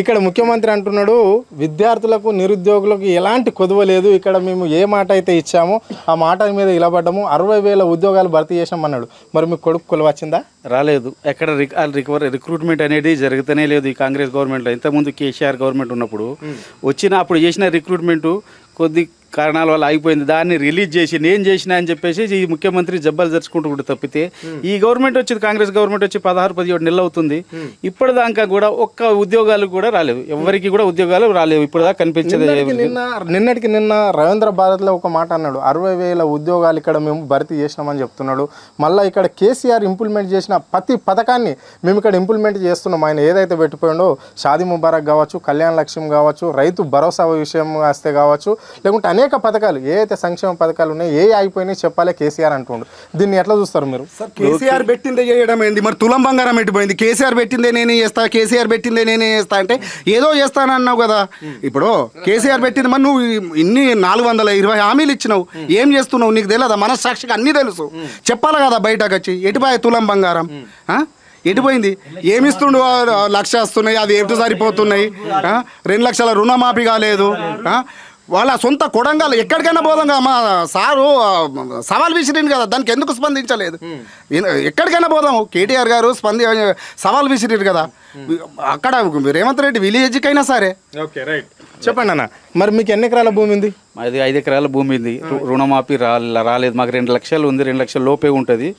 ఇక్కడ ముఖ్యమంత్రి అంటున్నాడు విద్యార్థులకు నిరుద్యోగులకు ఎలాంటి కొదువ లేదు, ఇక్కడ మేము ఏ మాట అయితే ఇచ్చామో ఆ మాట మీద నిలబడ్డాము, 60,000 ఉద్యోగాలు భర్తీ చేసామన్నాడు. మరి మీకు కొడుకు కొలువ వచ్చిందా? రాలేదు. ఎక్కడ రిక్రూట్మెంట్ అనేది జరుగుతూనే లేదు ఈ కాంగ్రెస్ గవర్నమెంట్లో. ఇంతకుముందు కేసీఆర్ గవర్నమెంట్ ఉన్నప్పుడు అప్పుడు చేసిన రిక్రూట్మెంట్ కొద్ది కారణాల వల్ల ఆగిపోయింది. దాన్ని రిలీజ్ చేసి నేను చేసినా అని చెప్పేసి ఈ ముఖ్యమంత్రి జబ్బలు జరుచుకుంటూ తప్పితే ఈ గవర్నమెంట్ వచ్చింది, కాంగ్రెస్ గవర్నమెంట్ వచ్చి 16-17 నెలలు అవుతుంది. ఇప్పటిదాకా కూడా ఒక్క ఉద్యోగాలు కూడా రాలేదు, ఎవరికి కూడా ఉద్యోగాలు రాలేవు ఇప్పటిదాకా కనిపించేది. నిన్నటికి నిన్న రవీంద్ర భారత్లో ఒక మాట అన్నాడు, 60,000 ఉద్యోగాలు ఇక్కడ మేము భర్తీ చేసినామని చెప్తున్నాడు. మళ్ళీ ఇక్కడ కేసీఆర్ ఇంప్లిమెంట్ చేసిన ప్రతి పథకాన్ని మేము ఇక్కడ ఇంప్లిమెంట్ చేస్తున్నాం. ఆయన ఏదైతే పెట్టిపోయిండో షాదీ ముబారక్ కావచ్చు, కళ్యాణ లక్ష్యం కావచ్చు, రైతు భరోసా విషయం వస్తే కావచ్చు, లేకుంటే అనేక పథకాలు ఏదైతే సంక్షేమ పథకాలు ఉన్నాయో ఏ అయిపోయినాయి చెప్పాలి కేసీఆర్ అంటుండు. దీన్ని ఎట్లా చూస్తారు మీరు? కేసీఆర్ పెట్టిందే చేయడం ఏంది? మరి తులం బంగారం పెట్టిపోయింది. కేసీఆర్ పెట్టిందే నేనే చేస్తా, కేసీఆర్ పెట్టిందే నేనే చేస్తా అంటే ఏదో చేస్తానన్నావు కదా. ఇప్పుడు కేసీఆర్ పెట్టింది మరి నువ్వు ఇన్ని 420 హామీలు ఇచ్చినావు, ఏం చేస్తున్నావు నీకు తెలియదా? మనస్సాక్షికి అన్నీ తెలుసు, చెప్పాలి కదా బయటకు వచ్చి. ఎటుపోయే తులం బంగారం? ఎటుపోయింది? ఏమిస్తుండు? 1,00,000 వస్తున్నాయి, అది ఎటు సరిపోతున్నాయి? 2 లక్షల రుణమాఫీ కాలేదు. వాళ్ళ సొంత కొడంగల్ ఎక్కడికైనా పోదాం కదా. మా సారు సవాల్ విసిరింది కదా, దానికి ఎందుకు స్పందించలేదు? ఎక్కడికైనా పోదాము, కేటీఆర్ గారు సవాల్ విసిరింది కదా. అక్కడ రేవంత్ రెడ్డి విలేజ్కైనా సరే. ఓకే రైట్, చెప్పండి అన్న. మరి మీకు ఎన్ని ఎకరాల భూమి ఉంది? అది 5 ఎకరాల భూమి ఉంది. రుణమాఫీ రాలేదు. మాకు 2 లక్షలు ఉంది, 2 లక్షల లోపే ఉంటుంది.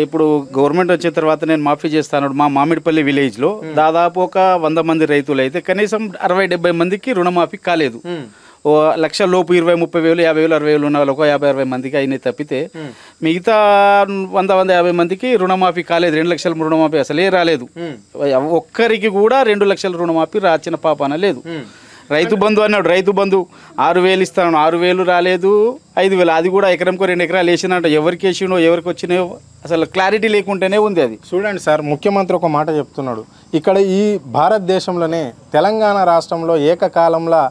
ఇప్పుడు గవర్నమెంట్ వచ్చిన తర్వాత నేను మాఫీ చేస్తాను. మా మామిడిపల్లి విలేజ్లో దాదాపు ఒక 100 మంది రైతులు అయితే కనీసం 60-70 మందికి రుణమాఫీ కాలేదు. 1,00,000 లోపు 20-30 వేలు, 50,000, 60,000 ఉన్న వాళ్ళకు 50-60 మందికి అయినాయి తప్పితే మిగతా 100-150 మందికి రుణమాఫీ కాలేదు. 2 లక్షల రుణమాఫీ అసలే రాలేదు. ఒక్కరికి కూడా 2 లక్షల రుణమాఫీ రాచిన పాపాన లేదు. రైతు బంధు అన్నాడు, రైతు బంధు 6,000 ఇస్తాను, 6,000 రాలేదు. 5,000 అది కూడా ఎకరంకో 2 ఎకరాలు వేసినట్టు ఎవరికి వేసినో ఎవరికి వచ్చినాయో అసలు క్లారిటీ లేకుంటేనే ఉంది. అది చూడండి సార్, ముఖ్యమంత్రి ఒక మాట చెప్తున్నాడు. ఇక్కడ ఈ భారతదేశంలోనే తెలంగాణ రాష్ట్రంలో ఏకకాలంలో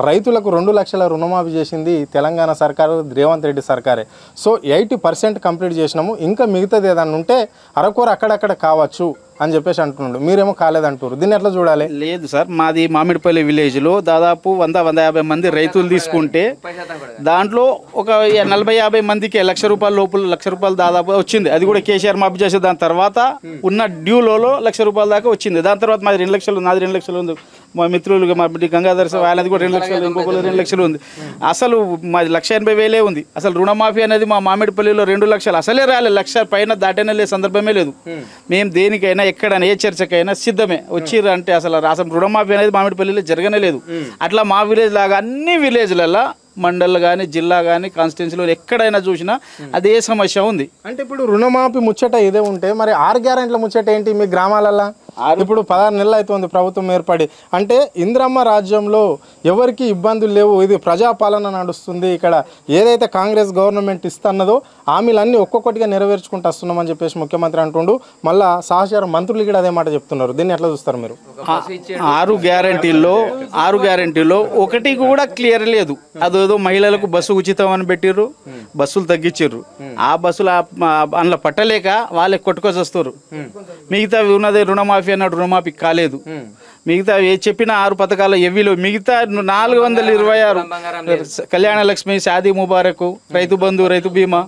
రైతులకు 2 లక్షల రుణమాఫీ చేసింది తెలంగాణ సర్కారు, రేవంత్ రెడ్డి సర్కారే. సో 80% కంప్లీట్ చేసినాము, ఇంకా మిగతాది ఏదన్నా ఉంటే అరకొర అక్కడక్కడ కావచ్చు అని చెప్పేసి అంటున్నాడు. మీరేమో కాలేదంటారు, దీన్ని ఎట్లా చూడాలి? లేదు సార్, మాది మామిడిపల్లి విలేజ్లో దాదాపు 100-150 మంది రైతులు తీసుకుంటే దాంట్లో ఒక 40-50 మందికి 1,00,000 రూపాయల లోపల 1,00,000 రూపాయలు దాదాపు వచ్చింది. అది కూడా కేసీఆర్ మాఫీ చేసే దాని తర్వాత ఉన్న డ్యూలో 1,00,000 రూపాయల దాకా వచ్చింది. దాని తర్వాత మాది 2 లక్షలు, నాది 2 లక్షలు ఉంది. మా మిత్రులు మా బిడ్డ గంగాధర్ వాళ్ళది కూడా 2 లక్షలు, ఇంకొకరు 2 లక్షలు ఉంది. అసలు మాది 1,80,000 ఉంది. అసలు రుణమాఫీ అనేది మా మామిడిపల్లిలో 2 లక్షలు అసలే రాలేదు. 1,00,000 పైన దాటనే లేదు, సందర్భమే లేదు. మేము దేనికైనా ఎక్కడైనా ఏ చర్చకైనా సిద్ధమే. వచ్చిర్రు అంటే అసలు రుణమాఫీ అనేది మామిడిపల్లిలో జరగనే లేదు. అట్లా మా విలేజ్ లాగా అన్ని విలేజ్లలో మండల్ కానీ జిల్లా కానీ కాన్స్టిట్యున్సీలో ఎక్కడైనా చూసినా అదే సమస్య ఉంది. అంటే ఇప్పుడు రుణమాఫీ ముచ్చట ఇదే ఉంటే మరి 6 గ్యారెంట్ల ముచ్చట ఏంటి మీ గ్రామాలలో? ఇప్పుడు 16 నెలలు అవుతుంది ప్రభుత్వం ఏర్పడి. అంటే ఇందిరమ్మ రాజ్యంలో ఎవరికి ఇబ్బందులు లేవు, ఇది ప్రజాపాలన నడుస్తుంది. ఇక్కడ ఏదైతే కాంగ్రెస్ గవర్నమెంట్ ఇస్తున్నదో హామీలన్నీ ఒక్కొక్కటిగా నెరవేర్చుకుంటూ వస్తున్నామని చెప్పేసి ముఖ్యమంత్రి అంటుండు. మళ్ళీ సహచార మంత్రులు కూడా అదే మాట చెప్తున్నారు. దీన్ని ఎట్లా చూస్తారు మీరు? 6 గ్యారెంటీలో ఒకటి కూడా క్లియర్ లేదు. అదేదో మహిళలకు బస్సు ఉచితం అని పెట్టిర్రు, బస్సులు తగ్గించారు. ఆ బస్సులు అందులో పట్టలేక వాళ్ళకి కొట్టుకొని వస్తారు. మిగతా ఉన్నదే రుణమాఫీ అన్నాడు, రుణమాఫీ కాలేదు. మిగతా చెప్పిన 6 పథకాలు ఎవిలో మిగతా 426 కళ్యాణ లక్ష్మి, షాదీ ముబారక్, రైతు బంధు, రైతు బీమా.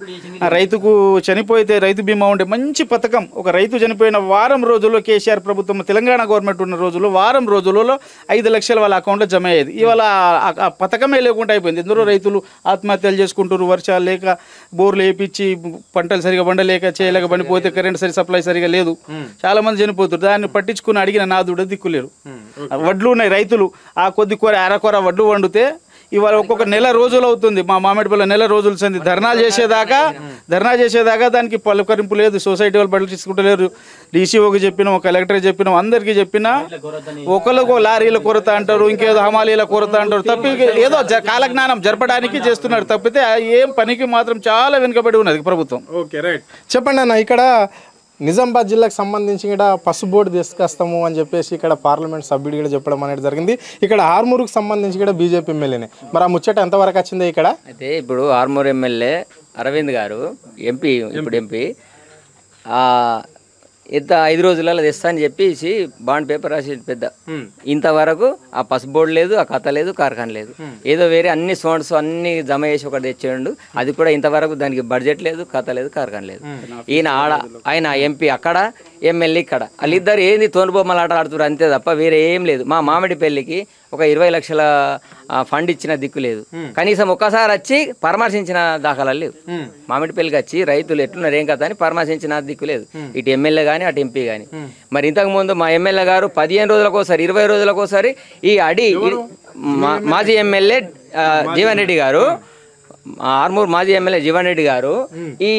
రైతుకు చనిపోతే రైతు బీమా ఉంటే మంచి పథకం. ఒక రైతు చనిపోయిన వారం రోజుల్లో కేసీఆర్ ప్రభుత్వం తెలంగాణ గవర్నమెంట్ ఉన్న రోజుల్లో వారం రోజులలో 5 లక్షలు వాళ్ళ అకౌంట్లో జమ అయ్యేది. ఇవాళ ఆ పథకమే లేకుండా అయిపోయింది. ఎందులో రైతులు ఆత్మహత్యలు చేసుకుంటారు, వర్షాలు లేక, బోర్లు వేయించి పంటలు సరిగా పండలేక, చేయలేక పండిపోతే కరెంట్ సప్లై సరిగా లేదు, చాలా మంది చనిపోతారు. దాన్ని పట్టించుకుని అడిగిన నాదుడు దిక్కులేరు. వడ్లు ఉన్నాయి, రైతులు ఆ కొద్ది కూర అరకొర వడ్లు వండితే ఇవాళ ఒక్కొక్క నెల రోజులు అవుతుంది. మా మామిడిపల్లి నెల రోజులు సంది ధర్నా చేసేదాకా దానికి పలుకరింపు లేదు. సొసైటీ వాళ్ళు పట్టించుకుంటలేరు. డీసీఓకి చెప్పినాం, కలెక్టర్ చెప్పినాం, అందరికీ చెప్పినా ఒకళ్ళకు లారీల కొరత అంటారు, ఇంకేదో హమాలీల కొరత అంటారు. తప్పి ఏదో కాలజ్ఞానం జరపడానికి చేస్తున్నారు తప్పితే ఏం పనికి మాత్రం చాలా వెనుకబడి ఉన్నది ప్రభుత్వం. ఓకే రైట్, చెప్పండి అన్న. ఇక్కడ నిజామాబాద్ జిల్లాకు సంబంధించి ఇక్కడ పసు బోర్డు తీసుకొస్తాము అని చెప్పేసి ఇక్కడ పార్లమెంట్ సభ్యుడు కూడా చెప్పడం అనేది జరిగింది. ఇక్కడ ఆర్మూరుకు సంబంధించి కూడా బీజేపీ ఎమ్మెల్యేనే. మరి ఆ ముచ్చట ఎంతవరకు వచ్చింది ఇక్కడ? అయితే ఇప్పుడు ఆర్మూరు ఎమ్మెల్యే అరవింద్ గారు ఎంపీ ఇంత 5 రోజులలో తెస్తా అని చెప్పేసి బాండ్ పేపర్ రాసి పెద్ద ఇంతవరకు ఆ పసుపు బోర్డు లేదు, ఆ కథ లేదు, కార్ఖాన లేదు. ఏదో వేరే అన్ని సోండ్స్ అన్ని జమ చేసి ఒకటి తెచ్చేయండు. అది కూడా ఇంతవరకు దానికి బడ్జెట్ లేదు, కథ లేదు, కార్ఖాన లేదు. ఈయన ఆయన ఎంపీ అక్కడ, ఎమ్మెల్యే ఇక్కడ, వాళ్ళిద్దరు ఏంది తోనుబొమ్మలు ఆట ఆడుతున్నారు అంతే తప్ప వేరే ఏం లేదు. మా మామిడి పెళ్లికి ఒక 20 లక్షల ఫండ్ ఇచ్చిన దిక్కు లేదు. కనీసం ఒక్కసారి వచ్చి పరామర్శించిన దాఖలాలు లేవు. మామిడి పెళ్లికి వచ్చి రైతులు ఎట్లున్నారు ఏం కదా అని పరామర్శించిన దిక్కు లేదు. ఇటు ఎమ్మెల్యే కానీ అటు ఎంపీ కానీ. మరి ఇంతకుముందు మా ఎమ్మెల్యే గారు 15 రోజులకోసారి 20 రోజులకోసారి ఈ మాజీ ఎమ్మెల్యే జీవన్ రెడ్డి గారు, ఆర్మూర్ మాజీ ఎమ్మెల్యే జీవన్ రెడ్డి గారు ఈ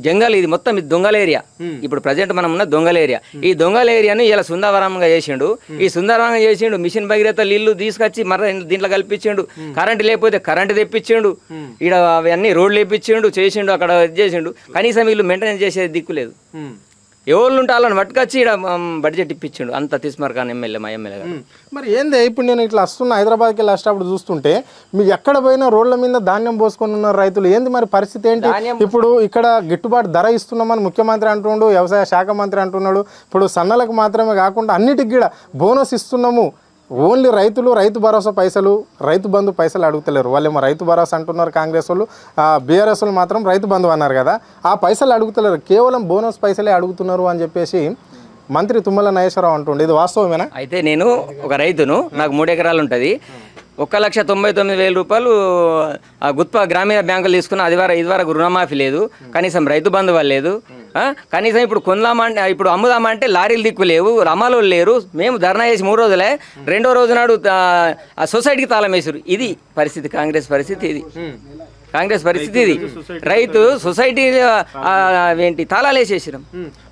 జంగల్ ఇది మొత్తం ఇది దొంగల ఏరియా. ఇప్పుడు ప్రజెంట్ మనం ఉన్న దొంగల ఏరియా. ఈ దొంగల ఏరియాను ఇలా సుందరవనంగా చేసిండు. ఈ సుందరవనంగా చేసిండు. మిషన్ భగీరథ నీళ్లు తీసుకొచ్చి మరి దీంట్లో కల్పించిండు. కరెంటు లేకపోతే కరెంటు తెప్పించిండు. ఇక్కడ అవన్నీ రోడ్లు వేపించిండు, చేసిండు, అక్కడ ఇది చేసిండు. కనీసం వీళ్ళు మెయింటెనెన్స్ చేసేది దిక్కు లేదు. ఎవరు ఉంటే వాళ్ళని పట్టుకొచ్చి ఇక్కడ బడ్జెట్ ఇప్పించిండు. అంత తీసుమారు కానీ ఎమ్మెల్యే మా ఎమ్మెల్యే గారు. మరి ఏంది ఇప్పుడు నేను ఇట్లా వస్తున్నా హైదరాబాద్కి వెళ్ళి వచ్చేటప్పుడు చూస్తుంటే మీకు ఎక్కడ పోయినా రోడ్ల మీద ధాన్యం పోసుకొని ఉన్నారు రైతులు. ఏంది మరి పరిస్థితి ఏంటి? ఇప్పుడు ఇక్కడ గిట్టుబాటు ధర ఇస్తున్నామని ముఖ్యమంత్రి అంటుండు, వ్యవసాయ శాఖ మంత్రి అంటున్నాడు. ఇప్పుడు సన్నలకు మాత్రమే కాకుండా అన్నిటికి కూడా బోనస్ ఇస్తున్నాము. ఓన్లీ రైతులు రైతు భరోసా పైసలు, రైతు బంధు పైసలు అడుగుతలేరు. వాళ్ళేమో రైతు భరోసా అంటున్నారు కాంగ్రెస్ వాళ్ళు, బీఆర్ఎస్ వాళ్ళు మాత్రం రైతు బంధు అన్నారు కదా, ఆ పైసలు అడుగుతలేరు. కేవలం బోనస్ పైసలే అడుగుతున్నారు అని చెప్పేసి మంత్రి తుమ్మల నాగేశ్వరరావు అంటుండే. ఇది వాస్తవమేనా? అయితే నేను ఒక రైతును, నాకు 3 ఎకరాలు ఉంటుంది. 1,99,000 రూపాయలు గుత్పా గ్రామీణ బ్యాంకులు తీసుకున్న ఇదివరకు రుణమాఫీ లేదు. కనీసం రైతు బంధు వాళ్ళు లేదు. కనీసం ఇప్పుడు కొందామంటే ఇప్పుడు అమ్ముదామంటే లారీలు దిక్కు లేవు, అమలు లేరు. మేము ధర్నా చేసి 3 రోజులే, 2వ రోజు నాడు సొసైటీకి తాళం వేసారు. ఇది పరిస్థితి, కాంగ్రెస్ పరిస్థితి ఇది. కాంగ్రెస్ పరిస్థితి ఇది. రైతు సొసైటీ ఏంటి తాళాలు వేసేసినాం.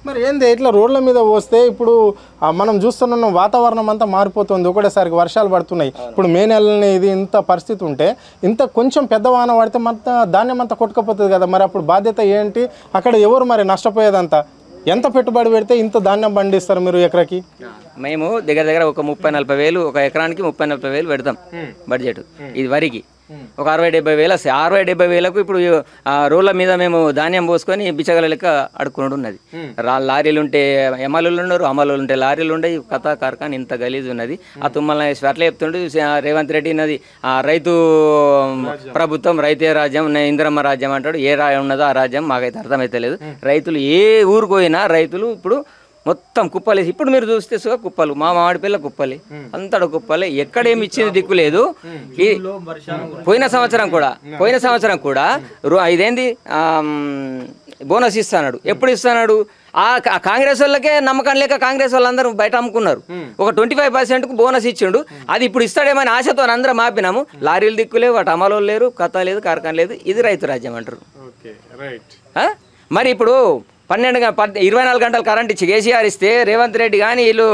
మరి ఏంది ఇట్లా రోడ్ల మీద పోస్తే ఇప్పుడు మనం చూస్తున్న వాతావరణం అంతా మారిపోతుంది. ఒకటేసారికి వర్షాలు పడుతున్నాయి. ఇప్పుడు మే నెలని ఇది ఇంత పరిస్థితి ఉంటే ఇంత కొంచెం పెద్ద వాన పడితే మొత్తం ధాన్యం అంతా కొట్టుకపోతుంది కదా. మరి అప్పుడు బాధ్యత ఏంటి? అక్కడ ఎవరు మరి నష్టపోయేదంతా? ఎంత పెట్టుబడి పెడితే ఇంత ధాన్యం పండిస్తారు మీరు ఎకరాకి? మేము దగ్గర ఒక 30-40 వేలు, ఒక ఎకరానికి 30-40 వేలు పెడతాం బడ్జెట్. ఇది వరికి ఒక 60-70 వేలు వస్తాయి. 60-70 వేలకు ఇప్పుడు రోడ్ల మీద మేము ధాన్యం పోసుకొని బిచ్చగల లెక్క అడుక్కుని ఉన్నది. లారీలు ఉంటే ఎమ్మెల్యేలు ఉన్నారు, అమలు ఉంటే లారీలు ఉండే. కథ కార్ఖాన ఇంత గలీజ్ ఉన్నది. ఆ తుమ్మల అట్లా చెప్తుండే రేవంత్ రెడ్డి ఉన్నది రైతు ప్రభుత్వం, రైతే రాజ్యం, ఇందిరమ్మ రాజ్యం అంటాడు. ఏ రాజ్యం ఉన్నదో ఆ రాజ్యం మాకైతే అర్థమైతే లేదు. రైతులు ఏ ఊరికి పోయినా రైతులు ఇప్పుడు మొత్తం కుప్పలేసి, ఇప్పుడు మీరు చూస్తే కుప్పలు, మా మామిడి పిల్ల కుప్పలి, అంతడు కుప్పలే. ఎక్కడేమి ఇచ్చింది దిక్కు లేదు. పోయిన సంవత్సరం కూడా ఇదేంది బోనస్ ఇస్తాడు. ఎప్పుడు ఇస్తాడు? ఆ కాంగ్రెస్ వాళ్ళకే నమ్మకం లేక కాంగ్రెస్ వాళ్ళందరూ బయట అమ్ముకున్నారు. ఒక 25%కు బోనస్ ఇచ్చిండు. అది ఇప్పుడు ఇస్తాడేమని ఆశతో అందరం ఆపినాము. లారీలు దిక్కులేవు, అటు అమలు లేరు, కథ లేదు, కార్ఖాన లేదు. ఇది రైతు రాజ్యం అంటారు. మరి ఇప్పుడు 24 గంటలు కరెంట్ ఇచ్చి కేసీఆర్ ఇస్తే రేవంత్ రెడ్డి కానీ వీళ్ళు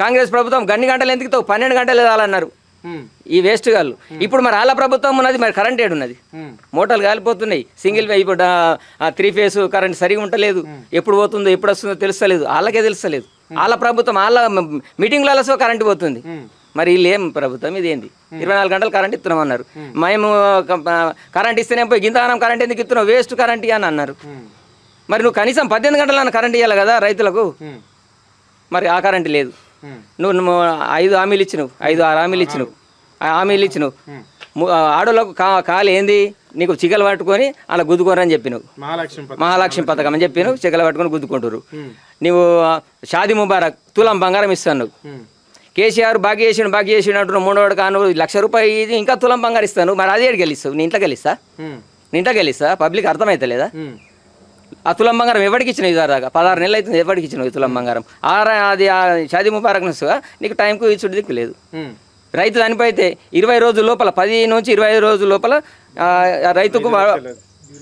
కాంగ్రెస్ ప్రభుత్వం గన్ని గంటలు ఎందుకు 12 గంటలు కావాలన్నారు ఈ వేస్ట్ గాళ్ళు. ఇప్పుడు మరి వాళ్ళ ప్రభుత్వం ఉన్నది, మరి కరెంట్ ఏడున్నది? మోటార్లు కాలిపోతున్నాయి. సింగిల్ ఇప్పుడు 3 ఫేస్ కరెంట్ సరిగా ఉండలేదు. ఎప్పుడు పోతుందో ఎప్పుడు వస్తుందో తెలుస్తలేదు. వాళ్ళకే తెలుస్తలేదు. వాళ్ళ ప్రభుత్వం వాళ్ళ మీటింగ్లలో కరెంట్ పోతుంది. మరి వీళ్ళు ఏం ప్రభుత్వం ఇదేంది? 24 గంటలు కరెంట్ ఇస్తున్నామన్నారు. మేము కరెంట్ ఇస్తేనే పోయి గింతగానం కరెంట్ ఎందుకు ఇస్తున్నావు, వేస్ట్ కరెంట్ అని అన్నారు. మరి నువ్వు కనీసం 18 గంటలన్న కరెంట్ ఇవ్వాలి కదా రైతులకు. మరి ఆ కరెంట్ లేదు. నువ్వు 5 హామీలు ఇచ్చినావు, 5-6 హామీలు ఇచ్చినావు. ఆడోళ్ళకు కాలు ఏంది? నీకు చికెలు పట్టుకొని అలా గుద్దుకోరని చెప్పినావు. మహాలక్ష్మి పథకం అని చెప్పినావు. చికెలు పట్టుకొని గుద్దుకుంటారు. నువ్వు షాదీ ముబారక్ తులం బంగారం ఇస్తాను. కేసీఆర్ బాకీ చేసిండు అంటున్నావు. 3వ కాను ₹1,00,000 ఇంకా తులం బంగారం ఇస్తాను. మరి అది ఏడు గెలిస్తావు? నీ ఇంట్లో గెలిస్తా పబ్లిక్ అర్థమైతే లేదా? ఆ తులం బంగారం ఎవరికి ఇచ్చినావు? ఇదాకా 16 నెలలు అవుతుంది. ఎవరికి ఇచ్చినావు ఈ తులం బంగారం? అది షాదీ ముబారక్ నస్తుగా నీకు టైంకు ఇచ్చుడు దిక్కు లేదు. రైతు చనిపోతే 20 రోజుల లోపల, 10 నుంచి 25 రోజుల లోపల రైతుకు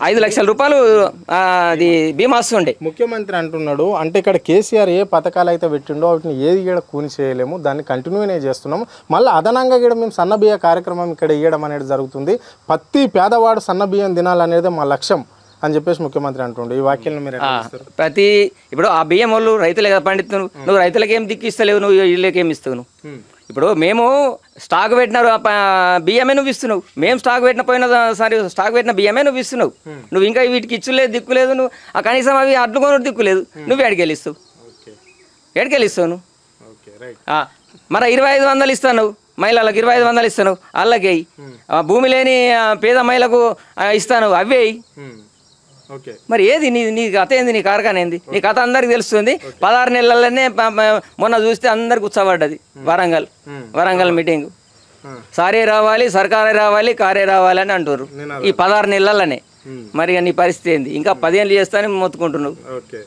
5 లక్షల రూపాయలు అది బీమా వస్తుండే. ముఖ్యమంత్రి అంటున్నాడు. అంటే ఇక్కడ కేసీఆర్ ఏ పథకాలు అయితే పెట్టిండో వాటిని ఏది కూడా కూని చేయలేము, దాన్ని కంటిన్యూనే చేస్తున్నాము. మళ్ళీ అదనంగా కూడా మేము సన్నబియ్య కార్యక్రమం ఇక్కడ ఇవ్వడం అనేది జరుగుతుంది. ప్రతి పేదవాడు సన్నబియ్యం తినాలనేది మా లక్ష్యం అని చెప్పేసి ముఖ్యమంత్రి అంటుండే. ఈ వాక్యాలను మీరు ఇప్పుడు ఆ బియ్యం వాళ్ళు రైతులే కదా పండిస్తున్నారు. నువ్వు రైతులకి ఏం దిక్కు ఇస్తలేవు, నువ్వు వీళ్ళకి ఏమి ఇస్తావు? ఇప్పుడు మేము స్టాక్ పెట్టిన బియ్యమే నువ్వు ఇస్తున్నావు. మేము స్టాక్ పెట్టిన బియ్యమే నువ్వు ఇస్తున్నావు. నువ్వు ఇంకా వీటికి ఇచ్చులేదు, దిక్కు లేదు. నువ్వు కనీసం అవి అడ్లు కొనుడు దిక్కు లేదు. నువ్వు అడిగి వెళ్ళిస్తావు. ఎక్కడికెళ్ళి ఇస్తావు నువ్వు? Okay right. మరి 2500 ఇస్తాను మహిళలకు, 2500 ఇస్తాను వాళ్ళకి. భూమి లేని పేద మహిళకు ఇస్తాను అవే. ఓకే. మరి ఏది నీ కథ ఏంది, నీ కార్ఖాన ఏంది? నీ కథ అందరికి తెలుస్తుంది. 16 నెలలనే మొన్న చూస్తే అందరికి ఉత్సపడ్డది వరంగల్ మీటింగ్. సారే రావాలి, సర్కారే రావాలి, కారే రావాలి అని అంటారు ఈ 16 నెలలనే. మరి నీ పరిస్థితి ఏంది? ఇంకా 10 ఏళ్ళు చేస్తానని మొత్తుకుంటున్నావు. ఓకే.